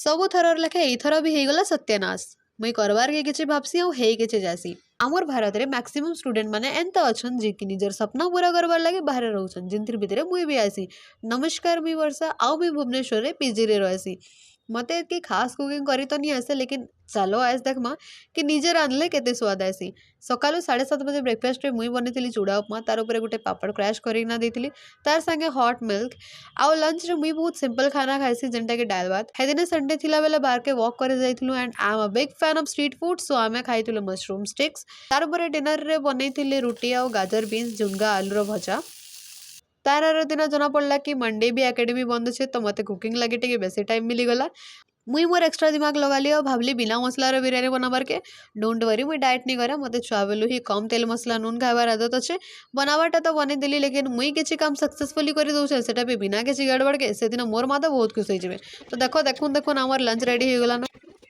ସବୁ ଥରର ଲେଖା ଏଇଥର ବି ହେଇଗଲା ସତ୍ୟନାଶ। ମୁଇଁ କରବାର୍ के किछि भाबसी ଆଉ ହେଇ किछि जासी। आमर भारत रे मैक्सिमम स्टूडेंट माने एंता अछन जे कि निजर सपना पूरा करबार लागे बाहर रहउछन जिंतिर भितरे मुई भी आसी। नमस्कार मुई वर्षा आउ भी भुवनेश्वर रे पीजी रे रहसी। मते एतकी खास कुकिंग करी तो नहीं आसे लेकिन चलो आज देखमा कि निजे रांधले केते स्वाद आसी। सकालू 7:30 बजे ब्रेकफास्ट रे मुई बनेतिली चूड़ा उपमा तार उपरे गुटे पापड़ क्रैश करिना देतिली तार संगे हॉट मिल्क आउ लंच रे मुई बहुत सिंपल खाना खाइसी जेंटा के दाल भात। हेदिने संडे थिला बेले बाहर के वॉक करे जाइथिलु and I am a big fan of street food so आमे खाइथिलु मशरूम स्टिक्स तार उपरे डिनर रे बनेतिली रोटी आउ गाजर बीन्स झुनगा आलू रो भजा। तार आर दिन जना पड़ला कि मंडे भी एकेडमी बंद छे तो मते कुकिंग लगे टिके बेसी टाइम मिली गला। मुई मोर एक्स्ट्रा दिमाग लगा लिया भाबली बिना मसला रे बिरयानी बनाबार के। डोंट वरी मुई डाइट नहीं करे मते छुआ बेलु ही कम तेल मसला नून खाइबार आदत अच्छे। बनावाटा तो बने देली लेकिन मुई किछि काम सक्सेसफुली करि दउछे सेटा भी बिना किछि गड़बड़ के से दिन मोर माता बहुत खुश होई जेबे। तो देखो देखुन देखुन हमर लंच रेडी हो गला।